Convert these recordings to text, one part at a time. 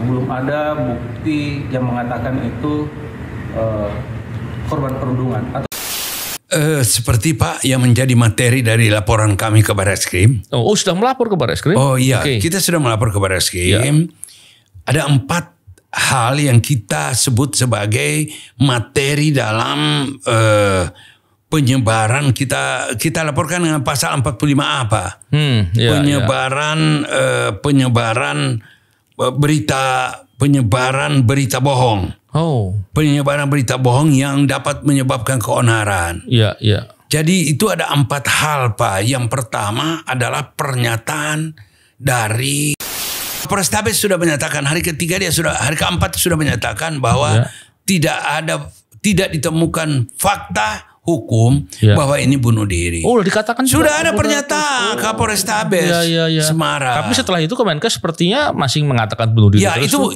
belum ada bukti yang mengatakan itu korban perundungan. Seperti Pak yang menjadi materi dari laporan kami ke Barreskrim. Oh, sudah melapor ke Barreskrim? Oh iya, kita sudah melapor ke Barreskrim. Ya. Ada 4 hal yang kita sebut sebagai materi dalam penyebaran. Kita laporkan dengan pasal 45A Pak. Penyebaran berita bohong. Penyebaran berita bohong yang dapat menyebabkan keonaran. Jadi itu ada 4 hal Pak. Yang pertama adalah pernyataan dari Polrestabes sudah menyatakan hari keempat sudah menyatakan bahwa tidak ditemukan fakta hukum bahwa ini bunuh diri. Oh, dikatakan sudah ada pernyataan Kapolrestabes Semarang. Tapi setelah itu Kemenkes sepertinya masih mengatakan bunuh diri. Ya, itu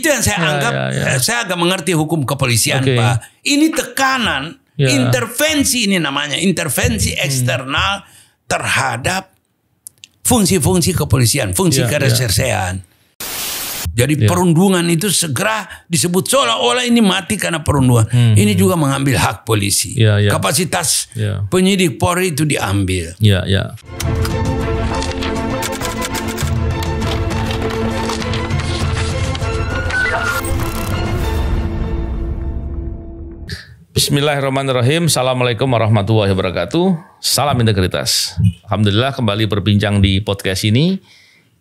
yang saya anggap saya agak mengerti hukum kepolisian Pak. Ini tekanan, intervensi ini namanya, intervensi eksternal terhadap fungsi-fungsi kepolisian, fungsi keresersean. Jadi perundungan itu segera disebut seolah-olah ini mati karena perundungan. Ini juga mengambil hak polisi. Kapasitas penyidik Polri itu diambil. Bismillahirrahmanirrahim. Assalamualaikum warahmatullahi wabarakatuh. Salam integritas. Alhamdulillah kembali berbincang di podcast ini.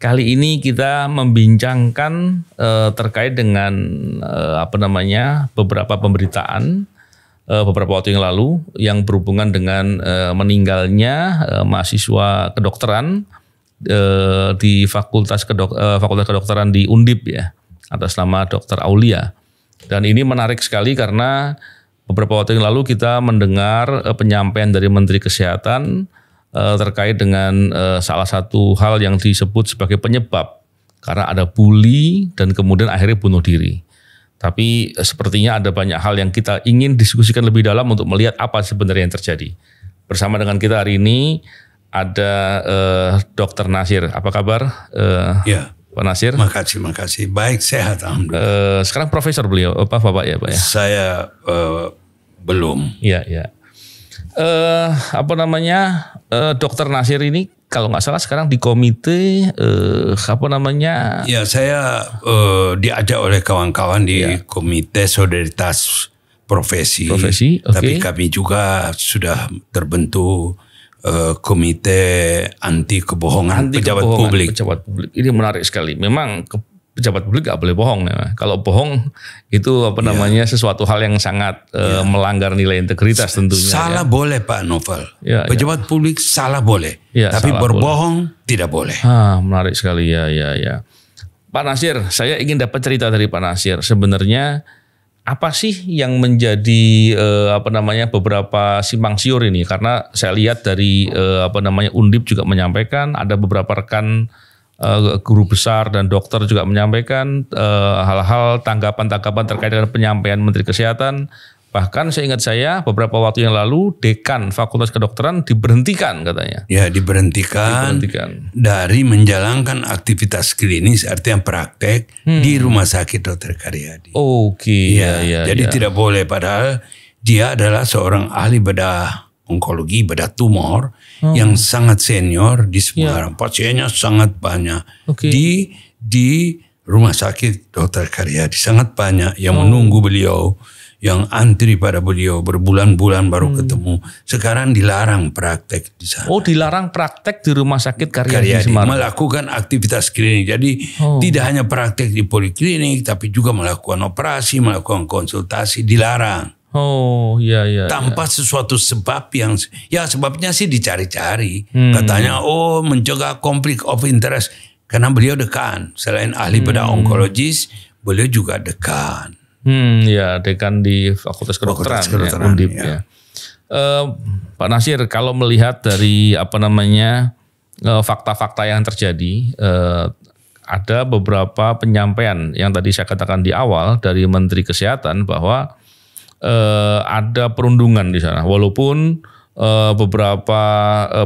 Kali ini kita membincangkan terkait dengan beberapa pemberitaan beberapa waktu yang lalu yang berhubungan dengan meninggalnya mahasiswa kedokteran di Fakultas Kedokteran di Undip ya, atas nama Dr. Aulia. Dan ini menarik sekali karena beberapa waktu yang lalu kita mendengar penyampaian dari Menteri Kesehatan terkait dengan salah satu hal yang disebut sebagai penyebab karena ada bully dan kemudian akhirnya bunuh diri. Tapi sepertinya ada banyak hal yang kita ingin diskusikan lebih dalam untuk melihat apa sebenarnya yang terjadi. Bersama dengan kita hari ini ada Dr. Nasir. Apa kabar? Pak Nasir? Makasih. Baik, sehat alhamdulillah. Sekarang profesor beliau, Bapak ya Pak ya? Saya belum. Dr. Nasir ini kalau nggak salah sekarang di komite Ya, saya diajak oleh kawan-kawan di komite solidaritas profesi. Tapi kami juga sudah terbentuk komite anti kebohongan pejabat publik. Ini menarik sekali. Memang pejabat publik nggak boleh bohong. Ya. Kalau bohong itu sesuatu hal yang sangat melanggar nilai integritas tentunya. Salah boleh Pak Novel. Pejabat publik salah boleh. Tapi berbohong tidak boleh. Menarik sekali ya. Pak Nasir, saya ingin dapat cerita dari Pak Nasir. Sebenarnya apa sih yang menjadi beberapa simpang siur ini? Karena saya lihat dari Undip juga menyampaikan ada beberapa rekan guru besar dan dokter juga menyampaikan hal-hal tanggapan-tanggapan terkait dengan penyampaian Menteri Kesehatan. Bahkan seingat saya beberapa waktu yang lalu dekan Fakultas Kedokteran diberhentikan katanya. Ya, diberhentikan dari menjalankan aktivitas klinis artinya praktek di Rumah Sakit Dr. Karyadi. Jadi tidak boleh, padahal dia adalah seorang ahli bedah onkologi, bedah tumor yang sangat senior di Semarang. Pasiennya sangat banyak. Di Rumah Sakit Dr. Karyadi sangat banyak yang menunggu beliau, yang antri pada beliau berbulan-bulan baru ketemu. Sekarang dilarang praktek di sana. Dilarang praktek di Rumah Sakit Karyadi Semarang. Melakukan aktivitas klinik. Jadi tidak hanya praktek di poliklinik, tapi juga melakukan operasi, melakukan konsultasi, dilarang. Tanpa sesuatu sebab yang sebabnya sih dicari-cari. Katanya mencegah konflik of interest karena beliau dekan. Selain ahli bedah onkologis, beliau juga dekan. Dekan di Fakultas Kedokteran Undip ya. Pak Nasir, kalau melihat dari fakta-fakta yang terjadi, ada beberapa penyampaian yang tadi saya katakan di awal dari Menteri Kesehatan bahwa ada perundungan di sana, walaupun beberapa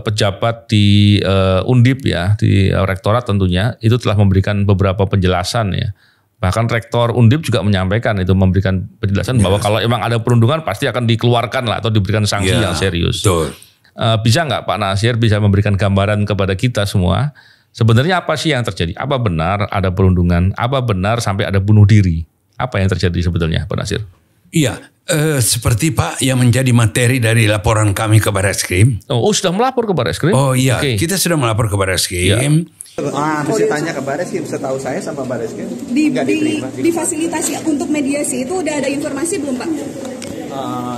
pejabat di Undip ya, di rektorat tentunya itu telah memberikan beberapa penjelasan ya. Bahkan rektor Undip juga menyampaikan itu, memberikan penjelasan bahwa kalau emang ada perundungan pasti akan dikeluarkan lah atau diberikan sanksi yang serius. Betul. Bisa nggak Pak Nasir bisa memberikan gambaran kepada kita semua sebenarnya apa sih yang terjadi? Apa benar ada perundungan? Apa benar sampai ada bunuh diri? Apa yang terjadi sebetulnya Pak Nasir? Iya, seperti Pak yang menjadi materi dari laporan kami ke Barreskrim. Oh, sudah melapor ke Barreskrim? Oh iya, kita sudah melapor ke Barreskrim. Mesti tanya ke Barreskrim, setahu saya sama Barreskrim di fasilitasi untuk mediasi itu udah ada informasi belum Pak?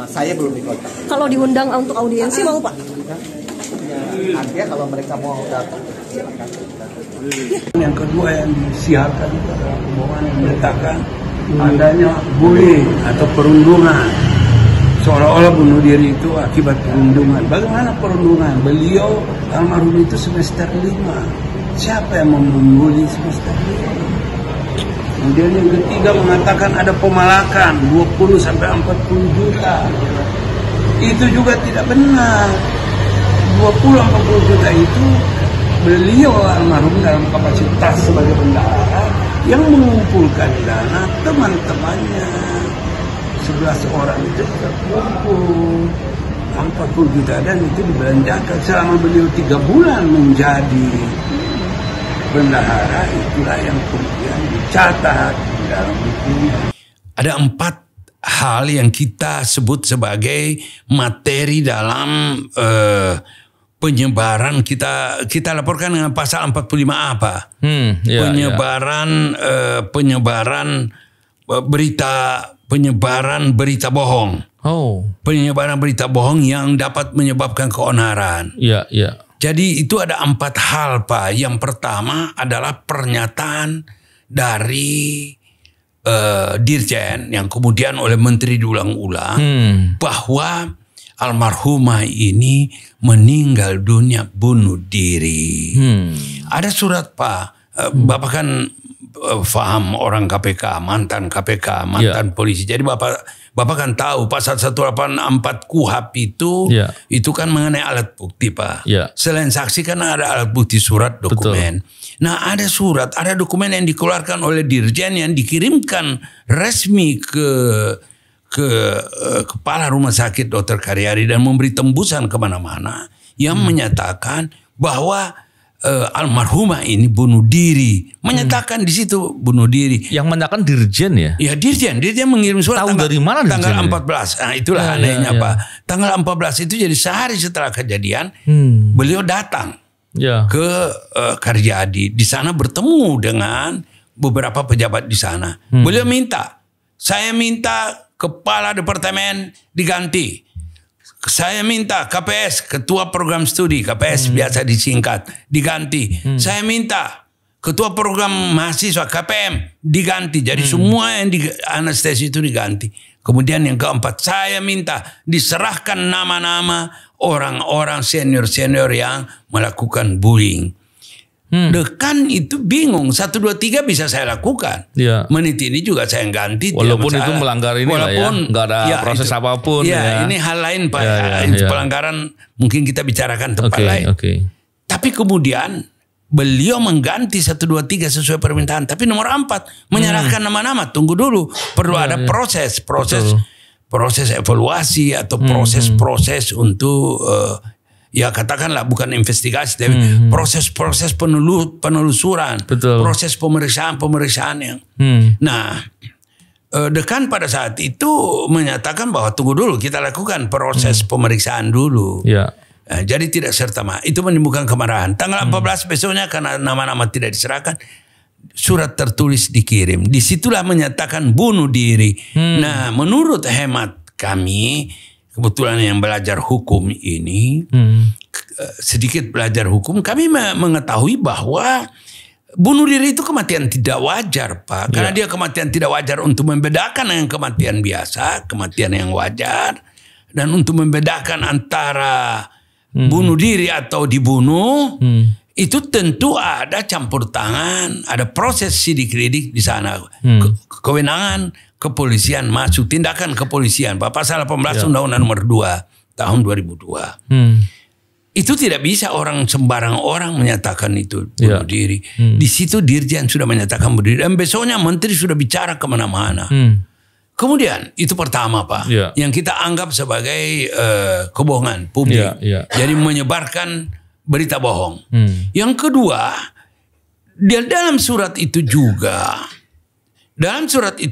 Saya belum dikontak. Kalau diundang untuk audiensi mau Pak? Artinya kalau mereka mau datang, silakan. Yang kedua yang disiarkan adalah kebohongan yang menyatakan adanya bullying atau perundungan, seolah-olah bunuh diri itu akibat perundungan. Bagaimana perundungan? Beliau almarhum itu semester 5. Siapa yang membuli semester 5? Kemudian yang ketiga mengatakan ada pemalakan 20 sampai 40 juta. Itu juga tidak benar. 20-40 juta itu beliau almarhum dalam kapasitas sebagai bendahara yang mengumpulkan dana teman-temannya. 11 orang itu terkumpul 40 juta dan itu dibelanjakan selama beliau 3 bulan menjadi bendahara. Itulah yang kemudian dicatat di dalam buku. Ada 4 hal yang kita sebut sebagai materi dalam penyebaran, kita laporkan dengan pasal 45A Pak. Penyebaran berita bohong. Penyebaran berita bohong yang dapat menyebabkan keonaran. Jadi itu ada 4 hal Pak. Yang pertama adalah pernyataan dari Dirjen yang kemudian oleh Menteri diulang-ulang bahwa almarhumah ini meninggal dunia bunuh diri. Ada surat Pak, Bapak kan paham orang KPK, mantan KPK, mantan polisi. Jadi Bapak kan tahu pasal 184 KUHP itu kan mengenai alat bukti Pak. Selain saksi kan ada alat bukti surat dokumen. Nah ada surat, ada dokumen yang dikeluarkan oleh Dirjen yang dikirimkan resmi ke Kepala Rumah Sakit Dr. Karyadi dan memberi tembusan kemana-mana yang menyatakan bahwa almarhumah ini bunuh diri. Menyatakan di situ bunuh diri. Yang menyatakan Dirjen ya? Ya Dirjen mengirim surat. Tahu dari mana tanggal 14. Nah itulah anehnya Pak. Tanggal 14 itu jadi sehari setelah kejadian beliau datang ke Karyadi. Di sana bertemu dengan beberapa pejabat di sana. Beliau minta, saya minta Kepala Departemen diganti. Saya minta KPS, Ketua Program Studi, KPS biasa disingkat, diganti. Saya minta Ketua Program Mahasiswa, KPM, diganti. Jadi semua yang di anestesi itu diganti. Kemudian yang keempat, saya minta diserahkan nama-nama orang-orang senior-senior yang melakukan bullying. Dekan itu bingung, 1, 2, 3 bisa saya lakukan. Menit ini juga saya ganti. Walaupun itu melanggar ini walaupun nggak ada proses apapun. Ini hal lain Pak. Itu pelanggaran mungkin kita bicarakan tempat lain. Tapi kemudian beliau mengganti 1, 2, 3 sesuai permintaan. Tapi nomor 4 menyerahkan nama-nama. Tunggu dulu, perlu ada proses evaluasi atau proses untuk ya katakanlah bukan investigasi tapi proses penelusuran, proses pemeriksaan yang. Nah, dekan pada saat itu menyatakan bahwa tunggu dulu kita lakukan proses pemeriksaan dulu. Jadi tidak serta itu menimbulkan kemarahan. Tanggal 14 besoknya karena nama-nama tidak diserahkan, surat tertulis dikirim. Disitulah menyatakan bunuh diri. Nah, menurut hemat kami, kebetulan yang belajar hukum ini, sedikit belajar hukum, kami mengetahui bahwa bunuh diri itu kematian tidak wajar Pak. Karena dia kematian tidak wajar untuk membedakan dengan kematian biasa, kematian yang wajar. Dan untuk membedakan antara bunuh diri atau dibunuh, itu tentu ada campur tangan, ada proses sidik-lidik di sana. Kewenangan kepolisian masuk, tindakan kepolisian. Pasal 18 Undang-Undang nomor 2 tahun 2002. Itu tidak bisa orang sembarang orang menyatakan itu bunuh diri. Di situ Dirjen sudah menyatakan bunuh diri. Dan besoknya menteri sudah bicara kemana-mana. Kemudian itu pertama Pak. Yang kita anggap sebagai kebohongan publik. Jadi menyebarkan berita bohong. Yang kedua, dalam surat itu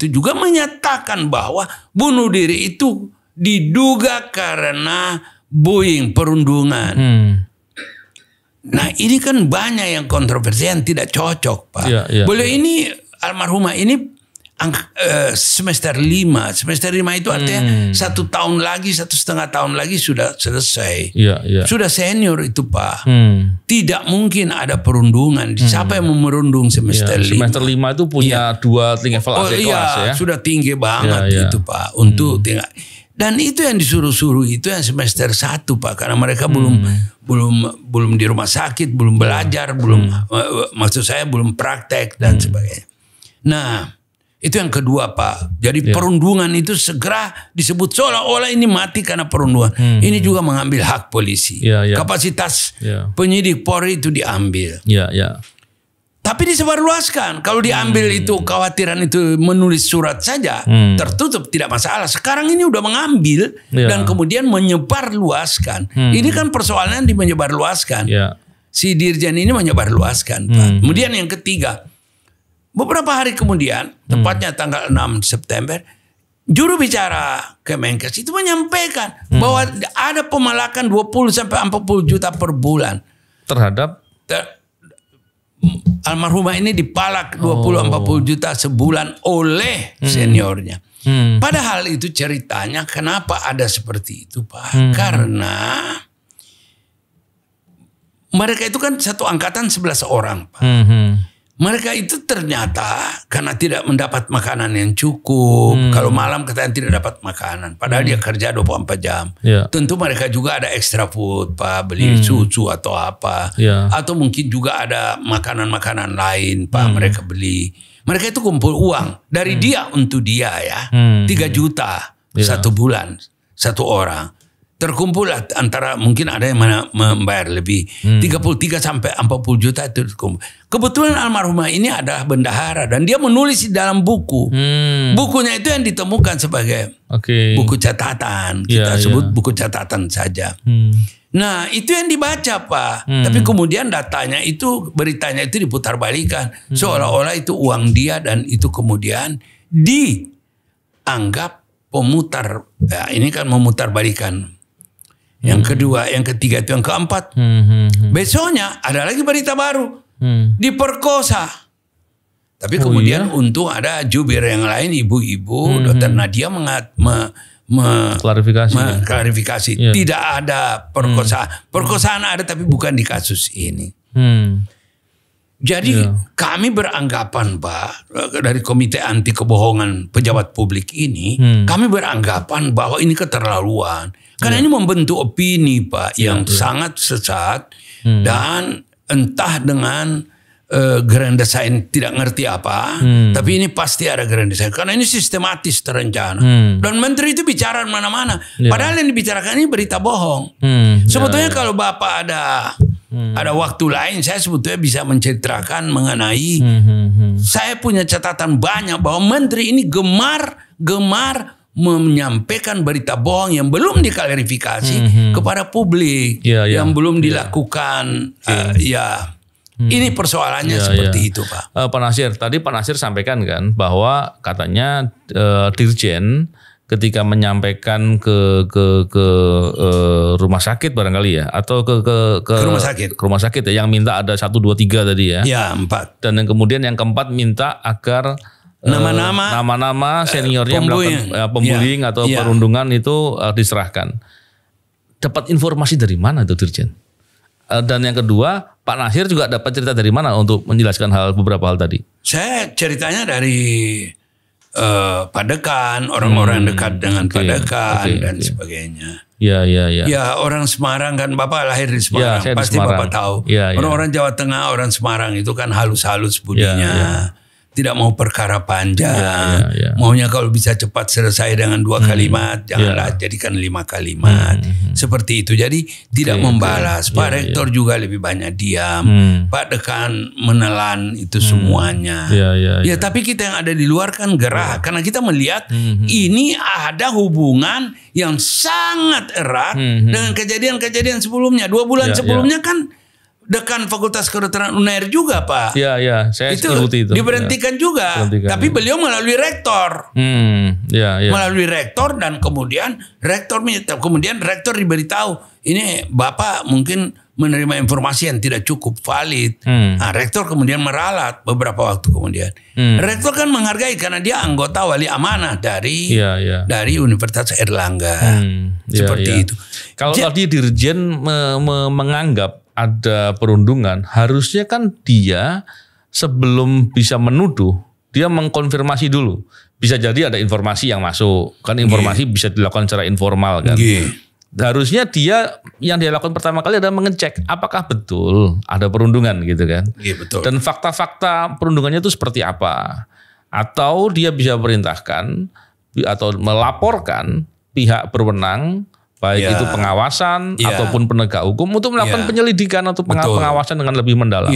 juga menyatakan bahwa bunuh diri itu diduga karena Boeing perundungan. Nah ini kan banyak yang kontroversi yang tidak cocok Pak. Beliau ini almarhumah ini semester 5. Semester 5 itu artinya 1 tahun lagi, 1,5 tahun lagi sudah selesai. Sudah senior itu Pak. Tidak mungkin ada perundungan. Siapa yang mau merundung semester 5? Semester 5 itu punya 2 level adik kelas ya. Sudah tinggi banget itu Pak. Untuk tinggal. Dan itu yang disuruh-suruh itu yang semester 1 Pak, karena mereka belum di rumah sakit, belum belajar, maksud saya belum praktek dan sebagainya. Nah, itu yang kedua Pak. Jadi perundungan itu segera disebut seolah-olah ini mati karena perundungan. Ini juga mengambil hak polisi. Kapasitas penyidik Polri itu diambil. Tapi disebarluaskan. Kalau diambil itu kekhawatiran itu menulis surat saja tertutup tidak masalah. Sekarang ini udah mengambil dan kemudian menyebarluaskan. Ini kan persoalannya di menyebarluaskan. Si Dirjen ini menyebarluaskan Pak. Kemudian yang ketiga, beberapa hari kemudian, tepatnya tanggal 6 September, juru bicara Kemenkes itu menyampaikan bahwa ada pemalakan 20-40 juta per bulan terhadap almarhumah ini dipalak 20-40 juta sebulan oleh seniornya. Padahal itu ceritanya kenapa ada seperti itu Pak? Karena mereka itu kan satu angkatan 11 orang Pak. Mereka itu ternyata karena tidak mendapat makanan yang cukup. Kalau malam katanya tidak dapat makanan. Padahal dia kerja 24 jam. Tentu mereka juga ada extra food Pak. Beli susu atau apa. Atau mungkin juga ada makanan-makanan lain Pak. Mereka beli. Mereka itu kumpul uang. Dari dia untuk dia ya. 3 juta satu bulan. Satu orang. Terkumpul antara mungkin ada yang membayar lebih 33 sampai 40 juta itu terkumpul. Kebetulan almarhumah ini adalah bendahara dan dia menulis di dalam buku. Bukunya itu yang ditemukan sebagai buku catatan. Kita sebut buku catatan saja. Nah itu yang dibaca Pak. Tapi kemudian datanya itu, beritanya itu diputar-balikan. Seolah-olah itu uang dia dan itu kemudian dianggap pemutar. Ya, ini kan memutar-balikan. Yang kedua, yang ketiga, itu yang keempat. Besoknya ada lagi berita baru. Diperkosa. Tapi kemudian untung ada jubir yang lain, ibu-ibu, Dokter Nadia klarifikasi. Tidak ada perkosaan. Perkosaan ada tapi bukan di kasus ini. Jadi kami beranggapan Pak, dari Komite Anti Kebohongan Pejabat Publik ini, kami beranggapan bahwa ini keterlaluan. Karena ini membentuk opini Pak yang sangat sesat dan entah dengan grand design tidak ngerti apa, tapi ini pasti ada grand design karena ini sistematis terencana. Dan menteri itu bicara mana-mana, padahal yang dibicarakan ini berita bohong. Sebetulnya kalau Bapak ada waktu lain, saya sebetulnya bisa menceritakan mengenai saya punya catatan banyak bahwa menteri ini gemar menyampaikan berita bohong yang belum diklarifikasi kepada publik, yang belum dilakukan. Ini persoalannya seperti itu Pak. Pak Nasir, tadi Pak Nasir sampaikan kan bahwa katanya Dirjen ketika menyampaikan ke rumah sakit barangkali ya, atau ke rumah sakit ya, yang minta ada 1, 2, 3 tadi ya. Ya 4. Dan yang kemudian yang keempat minta agar nama-nama seniornya melakukan pembullying atau perundungan itu diserahkan. Dapat informasi dari mana itu Dirjen? Dan yang kedua, Pak Nasir juga dapat cerita dari mana untuk menjelaskan beberapa hal tadi? Saya ceritanya dari Pak Dekan, orang-orang dekat dengan Pak Dekan dan sebagainya. Ya orang Semarang kan, Bapak lahir di Semarang, pasti Bapak tahu. Orang-orang Jawa Tengah, orang Semarang itu kan halus-halus budinya. tidak mau perkara panjang. Maunya kalau bisa cepat selesai dengan 2 kalimat, janganlah jadikan 5 kalimat. Seperti itu. Jadi tidak membalas. Pak Rektor juga lebih banyak diam. Pak Dekan menelan itu semuanya. Ya, tapi kita yang ada di luar kan gerak. Karena kita melihat ini ada hubungan yang sangat erat dengan kejadian-kejadian sebelumnya. 2 bulan sebelumnya kan Dekan Fakultas Kedokteran UNAIR juga, Pak. Iya, saya ikuti itu. Diberhentikan juga. Tapi beliau melalui rektor. Melalui rektor dan kemudian rektor diberitahu, ini Bapak mungkin menerima informasi yang tidak cukup valid. Nah, rektor kemudian meralat beberapa waktu kemudian. Rektor kan menghargai karena dia anggota wali amanah dari Universitas Airlangga. Seperti itu. Kalau tadi Dirjen menganggap ada perundungan, harusnya kan dia sebelum bisa menuduh, dia mengkonfirmasi dulu. Bisa jadi ada informasi yang masuk, kan informasi bisa dilakukan secara informal kan. Harusnya dia yang dia lakukan pertama kali adalah mengecek apakah betul ada perundungan gitu kan. Betul. Dan fakta-fakta perundungannya itu seperti apa. Atau dia bisa perintahkan atau melaporkan pihak berwenang, baik itu pengawasan ataupun penegak hukum untuk melakukan penyelidikan atau pengawasan dengan lebih mendalam.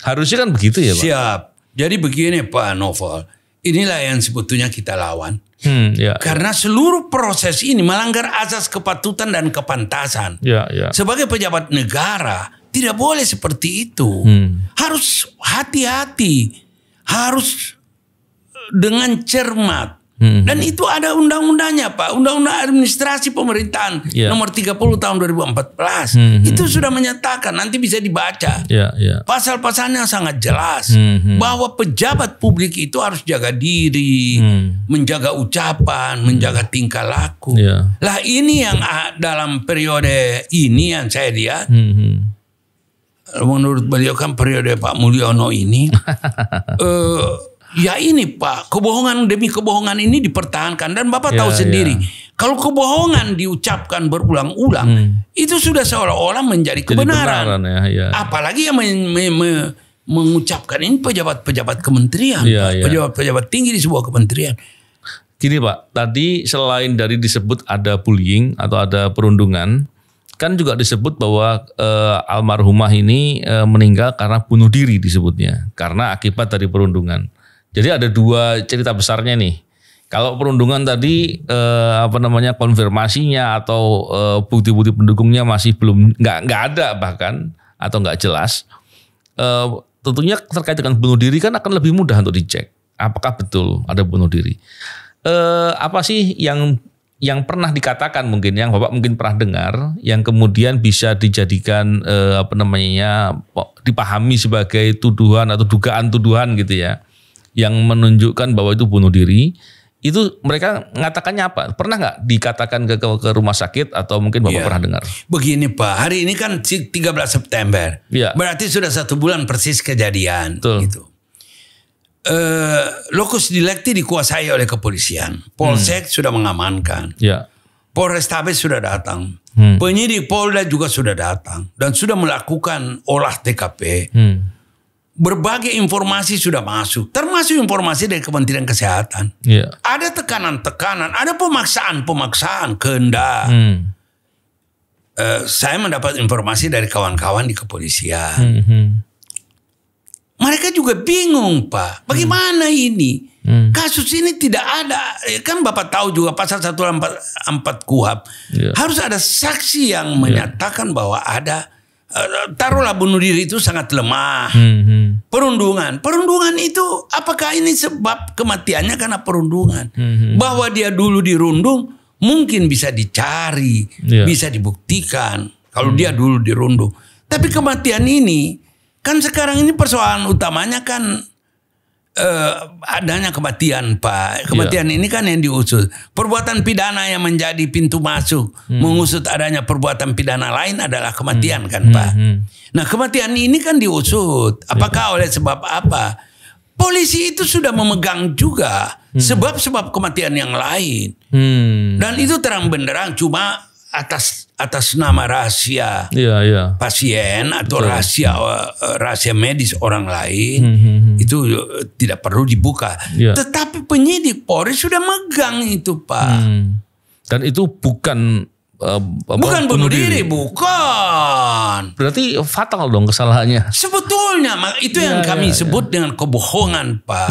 Harusnya kan begitu ya Pak? Siap. Jadi begini Pak Novel, inilah yang sebetulnya kita lawan. Karena seluruh proses ini melanggar azas kepatutan dan kepantasan. Sebagai pejabat negara tidak boleh seperti itu. Harus hati-hati, harus dengan cermat. Dan itu ada undang-undangnya Pak. Undang-undang administrasi pemerintahan nomor 30 tahun 2014. Itu sudah menyatakan, nanti bisa dibaca. Pasal-pasalnya sangat jelas. Bahwa pejabat publik itu harus jaga diri. Menjaga ucapan, menjaga tingkah laku. Lah ini yang dalam periode ini yang saya lihat. Menurut beliau kan periode Pak Mulyono ini. Ya ini Pak, kebohongan demi kebohongan ini dipertahankan. Dan Bapak tahu sendiri, kalau kebohongan diucapkan berulang-ulang, itu sudah seolah-olah menjadi kebenaran. Apalagi yang mengucapkan ini pejabat-pejabat kementerian, pejabat-pejabat tinggi di sebuah kementerian. Gini Pak, tadi selain dari disebut ada bullying atau ada perundungan, kan juga disebut bahwa almarhumah ini meninggal karena bunuh diri disebutnya, karena akibat dari perundungan. Jadi ada 2 cerita besarnya nih. Kalau perundungan tadi konfirmasinya atau bukti-bukti pendukungnya masih belum nggak ada bahkan atau nggak jelas. Tentunya terkait dengan bunuh diri kan akan lebih mudah untuk dicek apakah betul ada bunuh diri. Apa sih yang pernah dikatakan mungkin, yang Bapak mungkin pernah dengar, yang kemudian bisa dijadikan dipahami sebagai tuduhan atau dugaan-tuduhan gitu ya, yang menunjukkan bahwa itu bunuh diri, itu mereka ngatakannya apa? Pernah nggak dikatakan ke rumah sakit atau mungkin Bapak pernah dengar? Begini Pak, hari ini kan 13 September, berarti sudah 1 bulan persis kejadian. Gitu. Lokus delicti dikuasai oleh kepolisian, Polsek sudah mengamankan, Polrestabes sudah datang, penyidik Polda juga sudah datang dan sudah melakukan olah TKP. Berbagai informasi sudah masuk, termasuk informasi dari Kementerian Kesehatan. Ada tekanan-tekanan, ada pemaksaan-pemaksaan kehendak. Saya mendapat informasi dari kawan-kawan di kepolisian. Mereka juga bingung Pak, bagaimana ini? Kasus ini tidak ada, kan Bapak tahu juga pasal 144 KUHP. Harus ada saksi yang menyatakan bahwa ada, taruhlah bunuh diri itu sangat lemah. Perundungan itu apakah ini sebab kematiannya karena perundungan? Bahwa dia dulu dirundung mungkin bisa dicari, bisa dibuktikan kalau dia dulu dirundung. Tapi kematian ini kan sekarang ini persoalan utamanya kan adanya kematian Pak. Kematian ini kan yang diusut. Perbuatan pidana yang menjadi pintu masuk mengusut adanya perbuatan pidana lain adalah kematian kan Pak. Nah kematian ini kan diusut. Apakah oleh sebab apa? Polisi itu sudah memegang juga sebab-sebab kematian yang lain. Dan itu terang benderang, cuma atas nama rahasia pasien atau rahasia medis orang lain itu tidak perlu dibuka. Tetapi penyidik Polri sudah megang itu, Pak. Dan itu bukan bunuh diri, bukan. Berarti fatal dong kesalahannya. Sebetulnya itu yang kami sebut dengan kebohongan, Pak.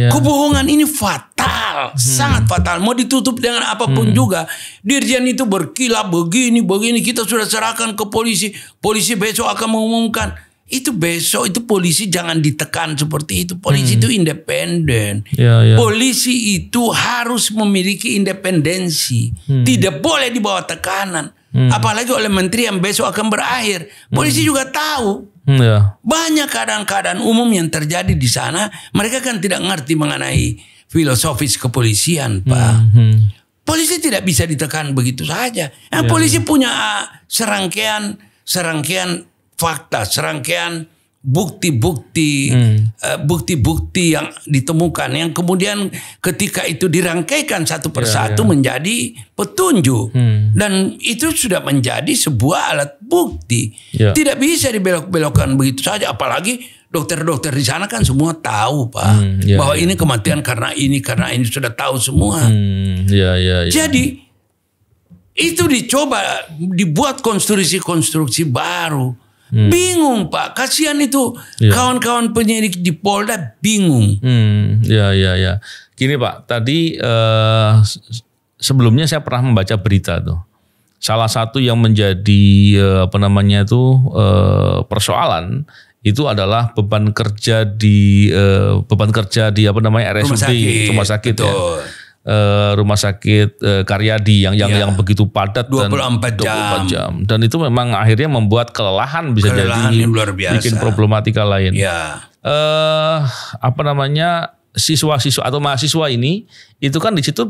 Kebohongan ini fatal, sangat fatal. Mau ditutup dengan apapun juga. Dirjen itu berkilah begini, kita sudah serahkan ke polisi. Polisi besok akan mengumumkan. Itu besok, itu polisi jangan ditekan seperti itu. Polisi itu independen. Polisi itu harus memiliki independensi. Tidak boleh di bawah tekanan. Apalagi oleh menteri yang besok akan berakhir. Polisi juga tahu. Banyak keadaan-keadaan umum yang terjadi di sana. Mereka kan tidak ngerti mengenai filosofis kepolisian, Pak. Polisi tidak bisa ditekan begitu saja. Polisi punya serangkaian fakta, serangkaian bukti-bukti yang ditemukan yang kemudian ketika itu dirangkaikan satu persatu menjadi petunjuk dan itu sudah menjadi sebuah alat bukti. Tidak bisa dibelok-belokkan begitu saja, apalagi dokter-dokter di sana kan semua tahu, Pak, bahwa ini kematian karena ini sudah tahu semua. Jadi itu dibuat konstruksi baru. Bingung, Pak, kasihan itu kawan-kawan penyidik di Polda bingung. Gini, Pak, tadi sebelumnya saya pernah membaca berita tuh. Salah satu yang menjadi persoalan itu adalah beban kerja di RSUD rumah sakit ya. Rumah sakit Karyadi yang begitu padat 24 jam. Dan itu memang akhirnya membuat kelelahan bisa jadi luar biasa. Bikin problematika lain. Siswa-siswa atau mahasiswa ini itu kan di situ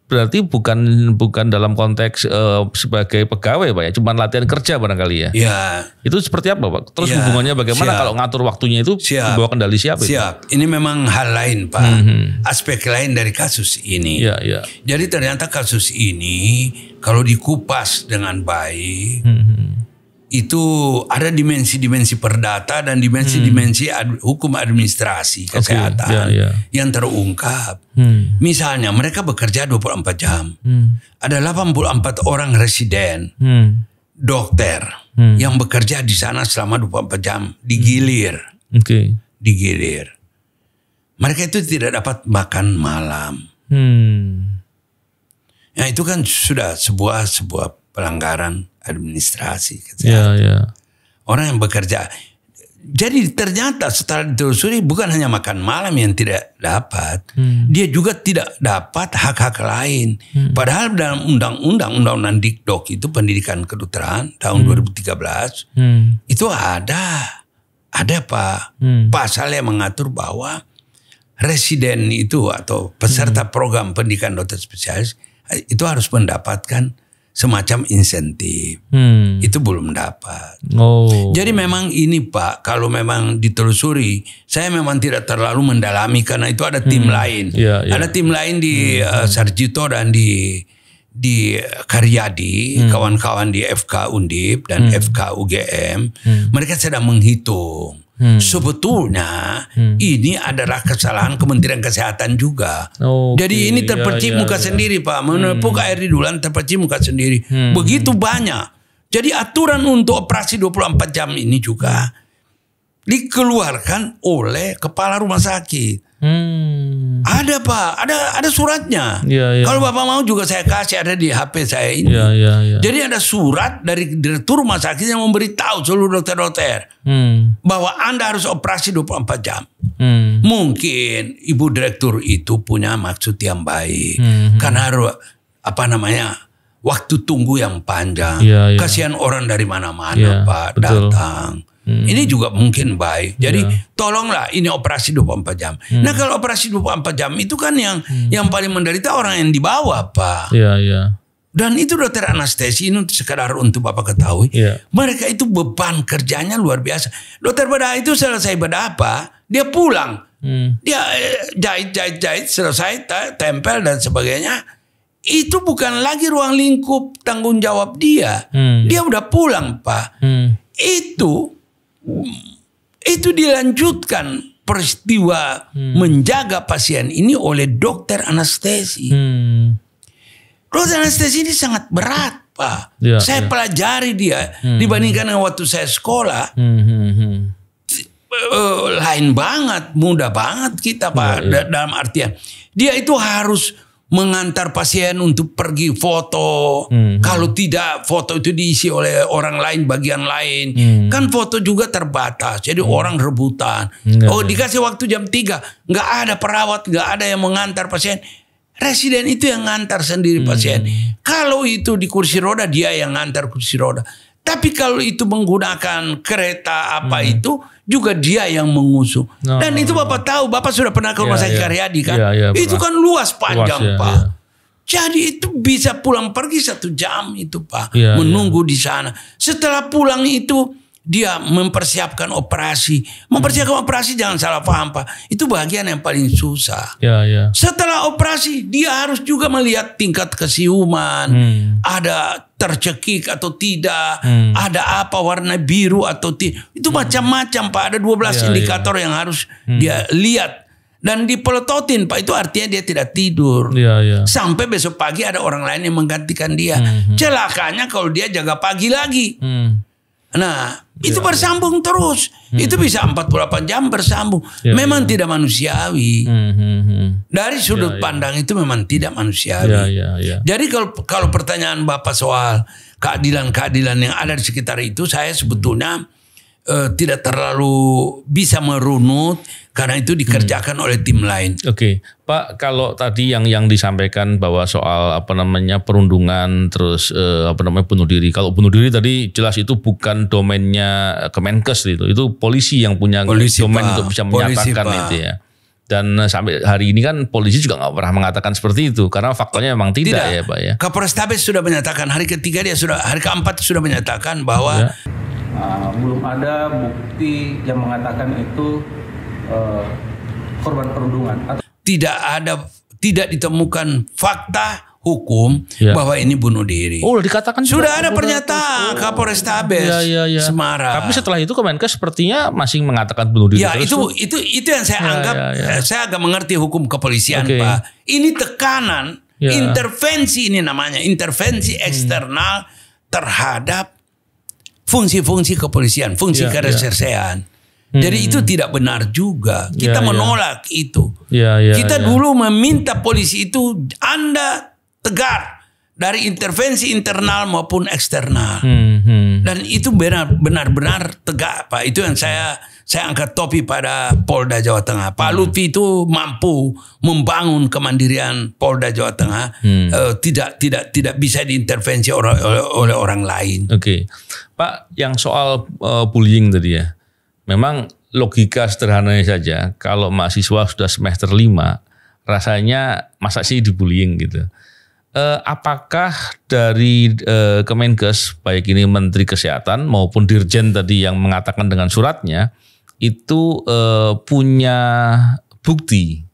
berarti bukan dalam konteks sebagai pegawai, Pak ya, cuma latihan kerja barangkali ya. Itu seperti apa, Pak? Terus hubungannya bagaimana kalau ngatur waktunya itu dibawa kendali siapa? Ini memang hal lain, Pak. Aspek lain dari kasus ini. Jadi ternyata kasus ini kalau dikupas dengan baik itu ada dimensi-dimensi perdata dan dimensi-dimensi hukum administrasi kesehatan yang terungkap. Misalnya mereka bekerja 24 jam. Ada 84 orang residen dokter yang bekerja di sana selama 24 jam digilir. Digilir. Mereka itu tidak dapat makan malam. Ya itu kan sudah sebuah pelanggaran administrasi kesehatan. Orang yang bekerja. Jadi ternyata setelah ditelusuri bukan hanya makan malam yang tidak dapat. Dia juga tidak dapat hak-hak lain. Padahal dalam undang-undang Dikdok itu pendidikan kedokteran tahun 2013 itu ada Pak pasal yang mengatur bahwa residen itu atau peserta program pendidikan dokter spesialis itu harus mendapatkan semacam insentif. Itu belum dapat. Jadi memang ini, Pak, kalau memang ditelusuri, saya memang tidak terlalu mendalami karena itu ada tim lain. Ada tim lain di Sarjito dan di Karyadi, kawan-kawan di FK Undip dan FK UGM. Mereka sedang menghitung. Sebetulnya ini adalah kesalahan Kementerian Kesehatan juga. Jadi ini terpercik muka sendiri, Pak. Menepuk air di dulan terpercik muka sendiri. Begitu banyak. Jadi aturan untuk operasi 24 jam ini juga dikeluarkan oleh kepala rumah sakit. Ada, Pak, ada suratnya. Kalau Bapak mau juga saya kasih, ada di HP saya ini. Jadi ada surat dari direktur rumah sakit yang memberitahu seluruh dokter-dokter bahwa Anda harus operasi 24 jam. Mungkin Ibu Direktur itu punya maksud yang baik karena waktu tunggu yang panjang. Kasihan orang dari mana-mana, Pak, datang. Ini juga mungkin baik. Jadi tolonglah ini operasi 24 jam. Nah kalau operasi 24 jam itu kan yang paling menderita orang yang di bawah, Pak. Dan itu dokter anestesi ini sekadar untuk Bapak ketahui. Mereka itu beban kerjanya luar biasa. Dokter bedah itu selesai bedah Pak, dia pulang. Dia jahit selesai, tempel dan sebagainya. itu bukan lagi ruang lingkup tanggung jawab dia. Dia udah pulang, Pak. Itu dilanjutkan peristiwa menjaga pasien ini oleh dokter anestesi. Dokter anestesi ini sangat berat, Pak. Saya pelajari dia dibandingkan dengan waktu saya sekolah. Lain banget, mudah banget kita, Pak. Dalam artian dia itu harus mengantar pasien untuk pergi foto. Kalau tidak, foto itu diisi oleh orang lain, bagian lain. Kan foto juga terbatas, jadi orang rebutan. Dikasih waktu jam 3, nggak ada perawat, nggak ada yang mengantar pasien. Residen itu yang ngantar sendiri pasien. Kalau itu di kursi roda, dia yang ngantar kursi roda. Tapi kalau itu menggunakan kereta apa itu, juga dia yang mengusung. Dan itu Bapak tahu, Bapak sudah pernah ke Rumah Sakit Karyadi kan? Itu kan luas panjang, Pak. Jadi itu bisa pulang pergi 1 jam itu, Pak. Menunggu di sana. Setelah pulang itu, dia mempersiapkan operasi. Mempersiapkan operasi, jangan salah paham, Pak. Itu bagian yang paling susah. Setelah operasi, dia harus juga melihat tingkat kesiuman. Ada tercekik atau tidak. Ada apa warna biru atau tidak. Itu macam-macam, Pak. Ada 12 indikator yang harus dia lihat. Dan dipelototin, Pak. Itu artinya dia tidak tidur. Sampai besok pagi ada orang lain yang menggantikan dia. Celakanya kalau dia jaga pagi lagi. Nah, itu bersambung terus. Itu bisa 48 jam bersambung. Memang tidak manusiawi. Dari sudut pandang itu memang tidak manusiawi. Jadi kalau pertanyaan Bapak soal keadilan-keadilan yang ada di sekitar itu, saya sebetulnya tidak terlalu bisa merunut karena itu dikerjakan oleh tim lain. Oke, Pak, kalau tadi yang disampaikan bahwa soal perundungan terus bunuh diri. Kalau bunuh diri tadi jelas itu bukan domainnya Kemenkes itu polisi yang punya domain untuk bisa menyatakan itu ya. Dan sampai hari ini kan polisi juga nggak pernah mengatakan seperti itu karena faktanya memang tidak ya, Pak ya. Kapolres Tabes sudah menyatakan hari ketiga hari keempat sudah menyatakan bahwa belum ada bukti yang mengatakan itu korban perundungan. Tidak ditemukan fakta hukum bahwa ini bunuh diri. Udah dikatakan sudah ada pernyataan Kapolres Tabes Semarang. Tapi setelah itu Kemenkes sepertinya masih mengatakan bunuh diri. Itu yang saya anggap. Saya agak mengerti hukum kepolisian, Pak. Ini tekanan, intervensi ini namanya intervensi eksternal terhadap fungsi-fungsi kepolisian, fungsi keresersean. Jadi itu tidak benar juga. Kita menolak itu. Kita dulu meminta polisi itu Anda tegar dari intervensi internal maupun eksternal. Dan itu benar-benar tegak, Pak. Itu yang saya angkat topi pada Polda Jawa Tengah. Pak Lutfi itu mampu membangun kemandirian Polda Jawa Tengah. Tidak bisa diintervensi oleh orang lain. Oke. Pak, yang soal bullying tadi ya. Memang logika sederhananya saja, kalau mahasiswa sudah semester 5, rasanya masa sih dibullying gitu. Apakah dari Kemenkes, baik ini Menteri Kesehatan maupun Dirjen tadi yang mengatakan dengan suratnya, itu punya bukti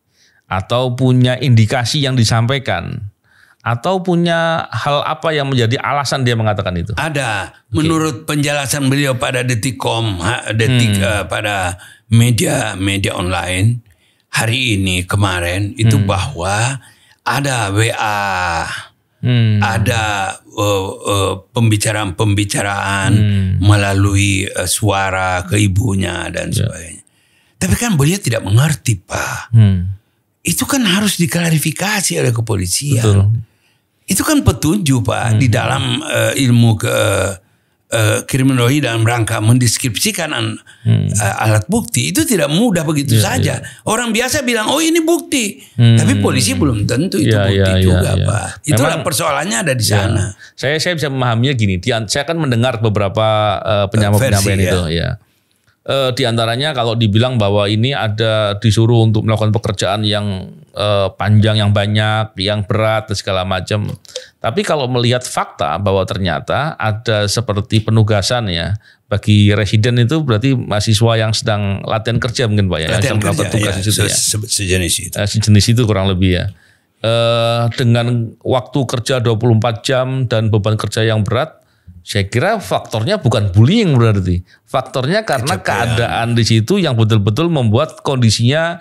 atau punya indikasi yang disampaikan? Atau punya hal apa yang menjadi alasan dia mengatakan itu? Ada. Menurut penjelasan beliau pada Detikcom, pada media online hari ini kemarin itu bahwa ada WA, ada pembicaraan melalui suara ke ibunya dan sebagainya. Tapi kan beliau tidak mengerti, Pak. Itu kan harus diklarifikasi oleh kepolisian. Betul. Itu kan petunjuk, Pak, di dalam ilmu kriminologi dalam rangka mendeskripsikan alat bukti. Itu tidak mudah begitu saja. Orang biasa bilang, oh ini bukti. Tapi polisi belum tentu itu bukti juga, Pak. Itulah persoalannya ada di sana. Saya bisa memahaminya gini. Saya kan mendengar beberapa penyampaian itu. Ya. Di antaranya kalau dibilang bahwa ini ada disuruh untuk melakukan pekerjaan yang panjang, yang banyak, yang berat, dan segala macam. Tapi kalau melihat fakta bahwa ternyata ada seperti penugasan ya bagi residen itu berarti mahasiswa yang sedang latihan kerja mungkin, Pak ya, yang sedang melakukan tugas itu ya. Sejenis itu. Sejenis itu kurang lebih ya. dengan waktu kerja 24 jam dan beban kerja yang berat, saya kira faktornya bukan bullying berarti. Faktornya karena keadaan di situ yang betul-betul membuat kondisinya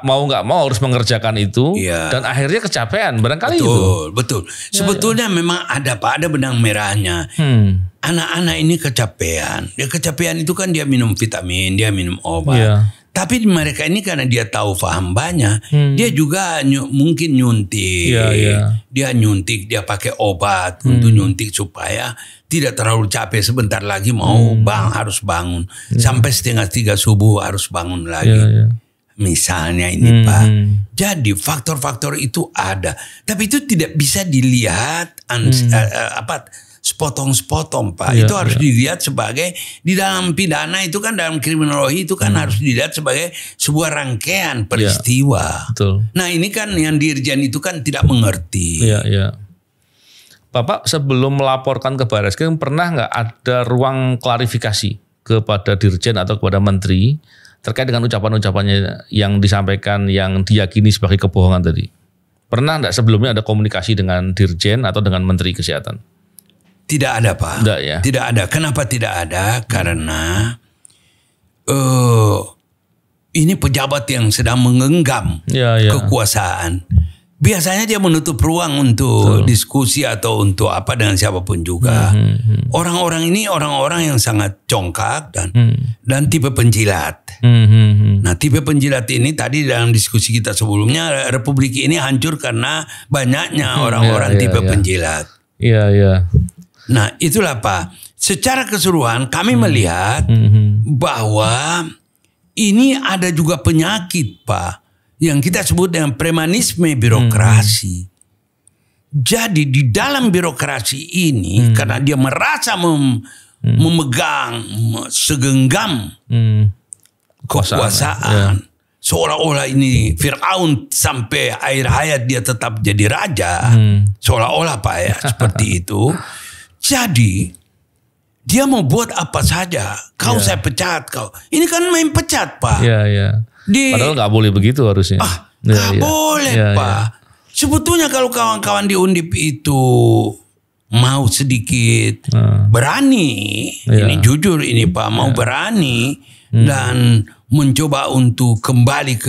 mau nggak mau harus mengerjakan itu dan akhirnya kecapean. Barangkali itu. Betul. Sebetulnya memang ada benang merahnya. Anak-anak ini kecapean. Dia kecapean itu kan dia minum vitamin, dia minum obat. Tapi mereka ini karena dia tahu paham banyak, dia juga mungkin nyuntik. Dia nyuntik, dia pakai obat untuk nyuntik supaya tidak terlalu capek. Sebentar lagi mau harus bangun. Sampai 2:30 subuh harus bangun lagi. Misalnya ini Pak. Jadi faktor-faktor itu ada. Tapi itu tidak bisa dilihat sepotong-sepotong Pak. Itu harus dilihat sebagai, di dalam pidana itu kan, dalam kriminologi itu kan harus dilihat sebagai sebuah rangkaian peristiwa. Betul. Nah ini kan yang Dirjen itu kan tidak mengerti. Bapak sebelum melaporkan ke Barreskrim pernah nggak ada ruang klarifikasi kepada Dirjen atau kepada Menteri terkait dengan ucapan-ucapannya yang disampaikan yang diyakini sebagai kebohongan tadi? Pernah nggak sebelumnya ada komunikasi dengan Dirjen atau dengan Menteri Kesehatan? Tidak ada Pak. Tidak ada. Kenapa tidak ada? Karena ini pejabat yang sedang menggenggam kekuasaan. Biasanya dia menutup ruang untuk diskusi atau untuk apa dengan siapapun juga. Orang-orang ini orang-orang yang sangat congkak dan tipe penjilat. Nah tipe penjilat ini tadi dalam diskusi kita sebelumnya, Republik ini hancur karena banyaknya orang-orang tipe penjilat. Nah itulah Pak, secara keseluruhan kami melihat bahwa ini ada juga penyakit Pak, yang kita sebut dengan premanisme birokrasi. Jadi di dalam birokrasi ini, karena dia merasa memegang segenggam kekuasaan, seolah-olah ini Fir'aun sampai akhir hayat dia tetap jadi raja, seolah-olah Pak ya, seperti itu. Jadi dia mau buat apa saja. Saya pecat kau. Ini kan main pecat Pak. Padahal nggak boleh begitu harusnya. Nggak boleh Pak. Sebetulnya kalau kawan-kawan di Undip itu mau sedikit berani, ini jujur ini Pak, mau berani dan mencoba untuk kembali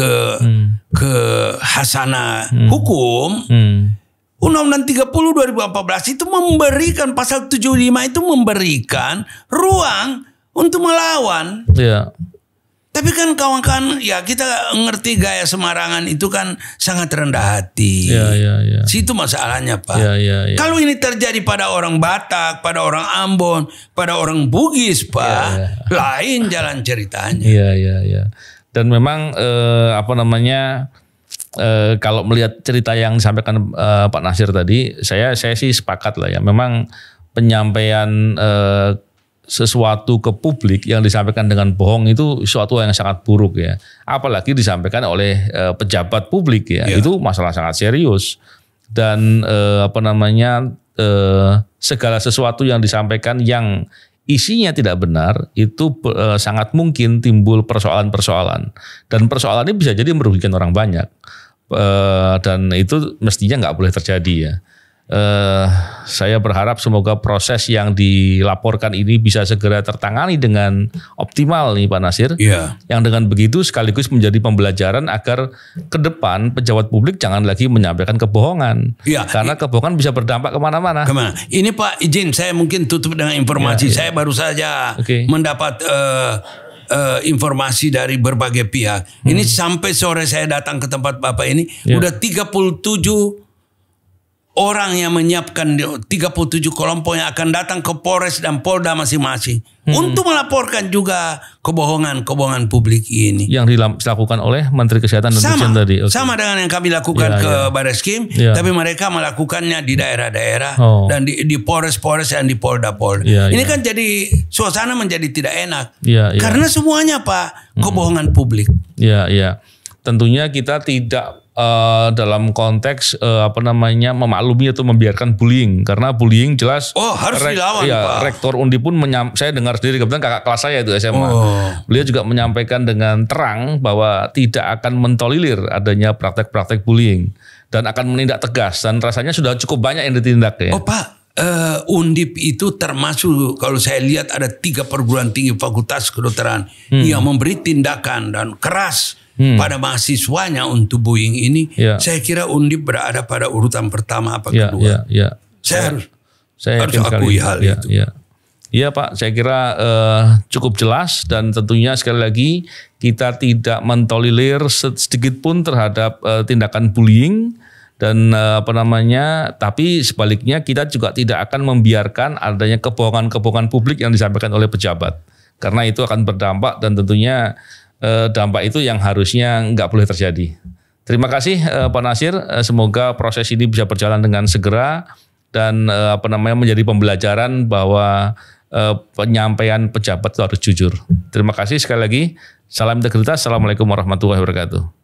ke hasanah hukum. Undang-Undang 30 2014 itu memberikan, pasal 75 itu memberikan ruang untuk melawan. Tapi kan kawan-kawan, ya kita ngerti gaya Semarangan itu kan sangat rendah hati. Situ masalahnya Pak. Kalau ini terjadi pada orang Batak, pada orang Ambon, pada orang Bugis Pak, lain jalan ceritanya. Dan memang kalau melihat cerita yang disampaikan Pak Nasir tadi, saya sih sepakat lah ya. Memang penyampaian sesuatu ke publik yang disampaikan dengan bohong itu sesuatu yang sangat buruk ya. Apalagi disampaikan oleh pejabat publik ya. Itu masalah sangat serius. Dan segala sesuatu yang disampaikan yang isinya tidak benar itu sangat mungkin timbul persoalan-persoalan. Dan persoalan ini bisa jadi merugikan orang banyak. Dan itu mestinya nggak boleh terjadi ya. Saya berharap semoga proses yang dilaporkan ini bisa segera tertangani dengan optimal nih Pak Nasir. Yang dengan begitu sekaligus menjadi pembelajaran agar ke depan pejabat publik jangan lagi menyampaikan kebohongan. Karena kebohongan bisa berdampak kemana-mana. Ini Pak izin saya mungkin tutup dengan informasi. Saya baru saja mendapat informasi dari berbagai pihak. Ini sampai sore saya datang ke tempat Bapak ini udah 37 orang yang menyiapkan, 37 kelompok yang akan datang ke Polres dan Polda masing-masing untuk melaporkan juga kebohongan publik ini. Yang dilakukan oleh Menteri Kesehatan dan Dirjen tadi. Sama dengan yang kami lakukan ke Barreskrim, tapi mereka melakukannya di daerah-daerah dan di Polres-Polres dan di Polda-Polda. Ini kan jadi suasana menjadi tidak enak. Karena semuanya Pak kebohongan publik. tentunya kita tidak dalam konteks memaklumi atau membiarkan bullying, karena bullying jelas harus dilawan, Pak. Rektor Undi pun saya dengar sendiri, kebetulan kakak kelas saya itu SMA. Beliau juga menyampaikan dengan terang bahwa tidak akan mentolerir adanya praktek-praktek bullying dan akan menindak tegas, dan rasanya sudah cukup banyak yang ditindak ya. Pak, Undip itu termasuk, kalau saya lihat ada 3 perguruan tinggi fakultas kedokteran yang memberi tindakan dan keras pada mahasiswanya untuk bullying ini. Saya kira Undip berada pada urutan pertama apa kedua. Saya harus akui hal itu. Iya Pak, saya kira cukup jelas, dan tentunya sekali lagi kita tidak mentolerir sedikit pun terhadap tindakan bullying, dan tapi sebaliknya kita juga tidak akan membiarkan adanya kebohongan-kebohongan publik yang disampaikan oleh pejabat, karena itu akan berdampak, dan tentunya dampak itu yang harusnya nggak boleh terjadi. Terima kasih Pak Nasir, semoga proses ini bisa berjalan dengan segera dan menjadi pembelajaran bahwa penyampaian pejabat itu harus jujur. Terima kasih sekali lagi. Salam integritas. Assalamualaikum warahmatullahi wabarakatuh.